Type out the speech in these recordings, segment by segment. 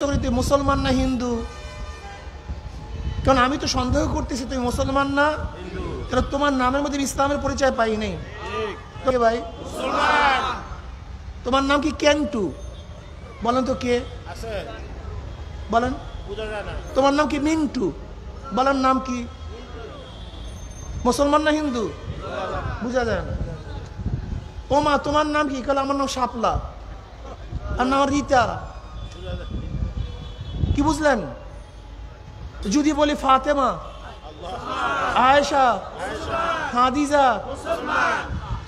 তুই মুসলমান না হিন্দু? কারণ আমি তো সন্দেহ করতেছি তুই মুসলমান না হিন্দু, কারণ তোমার নামের মধ্যে ইসলামের পরিচয় পাই নাই। ভাই তোমার নাম কি? কেন্টু বলেন তো, কে বলেন? তোমার নাম কি? মিন্টু বলেন, নাম কি? মুসলমান না হিন্দু বুঝা যায় না। ও মা, তোমার নাম কি? কাল আমার নাম শাপলা, আর নাম রীতা। কি বুঝলেন? যদি বলি ফাতেমা, আয়েশা, খাদিজা,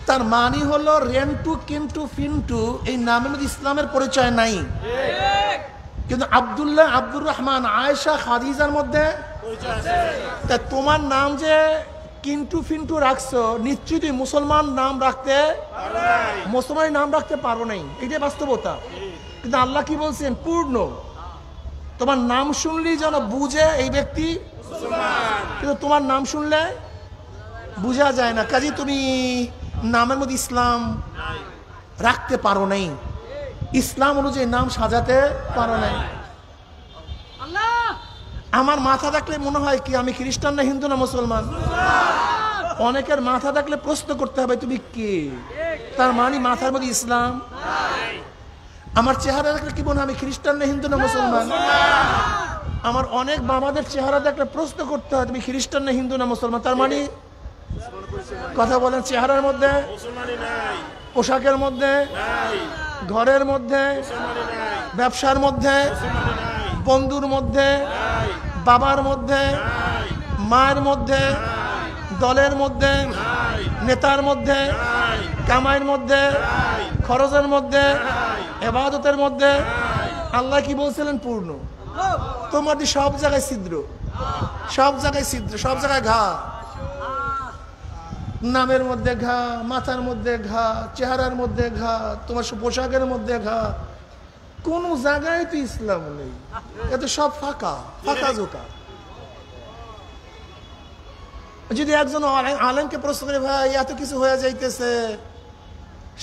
তার মানে হলো রেন্টু, কিন্টু, ফিন্টু এই নামের মধ্যে ইসলামের পরিচয় নাই। কিন্তু আব্দুল্লাহ, আব্দুর রহমান, আয়েশা, খাদিজার মধ্যে তা তোমার নাম যে কিন্টু ফিন্টু রাখছো, নিশ্চয়ই তুই মুসলমান নাম রাখতে, মুসলমান নাম রাখতে পারো নাই। এটাই বাস্তবতা। কিন্তু আল্লাহ কি বলছেন? পূর্ণ। তোমার নাম শুনলেই যেন বুঝে এই ব্যক্তি, কিন্তু তোমার নাম শুনলে বুঝা যায় না। কাজে তুমি নামের মধ্যে ইসলাম রাখতে পারো নাই, ইসলাম অনুযায়ী নাম সাজাতে পারো নাই। আমার মাথা দেখলে মনে হয় কি আমি খ্রিস্টান না হিন্দু না মুসলমান? অনেকের মাথা দেখলে প্রশ্ন করতে হবে তুমি কে? তার মানে মাথার মধ্যে ইসলাম। আমার চেহারা দেখলে কি মনে হয় আমি খ্রিস্টান না হিন্দু না মুসলমান? আমার অনেক বাবাদের চেহারা দেখলে প্রশ্ন করতে হয় তুমি খ্রিস্টান না হিন্দু না মুসলমান? তার মানে কথা বলেন, চেহারার মধ্যে, পোশাকের মধ্যে, ঘরের মধ্যে, ব্যবসার মধ্যে, বন্ধুর মধ্যে, বাবার মধ্যে, মায়ের মধ্যে, দলের মধ্যে, নেতার মধ্যে, কামাইয়ের মধ্যে, খরচের মধ্যে, ইবাদতের মধ্যে। আল্লাহ কি বলছিলেন? পূর্ণ। তোমার সব জায়গায় ছিদ্র, সব জায়গায় ছিদ্র, সব জায়গায় ঘা। নামের মধ্যে ঘা, মাথার মধ্যে ঘা, চেহারার মধ্যে ঘা, তোমার পোশাকের মধ্যে ঘা। কোন জায়গায় তো ইসলাম নেই। এত সব ফাঁকা, ফাঁকা জোকা। যদি একজন আলেমকে প্রশ্ন করে, ভাই এত কিছু হয়ে যাইতেছে,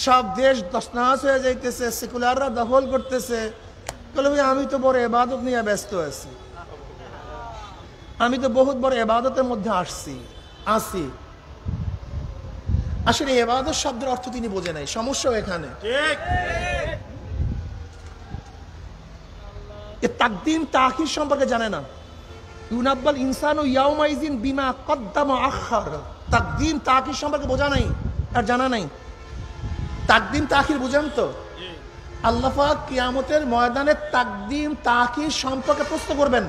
সব দেশ তছনছ হয়ে যাইতেছে, সেকুলাররা দখল করতেছে, বলে ভাই আমি তো বড় ইবাদত নিয়ে ব্যস্ত আছি, আমি তো বহুত বড় ইবাদতের মধ্যে আসি। আসলে ইবাদত শব্দের অর্থ তিনি বোঝে নাই, সমস্যা এখানে। তাকদিম তাখির সম্পর্কে জানে না। ইউনাব্বাল ইনসানু ইয়াউমাইজিন বিমা কদ্দামা আখার। তাকদিম তাখির সম্পর্কে বোঝা নাই আর জানা নাই। তাকদিম তাখির বুঝেন তো? আল্লাহ পাক কিয়ামতের ময়দানে তাকদিম তাখির সম্পর্কে প্রশ্ন করবেন।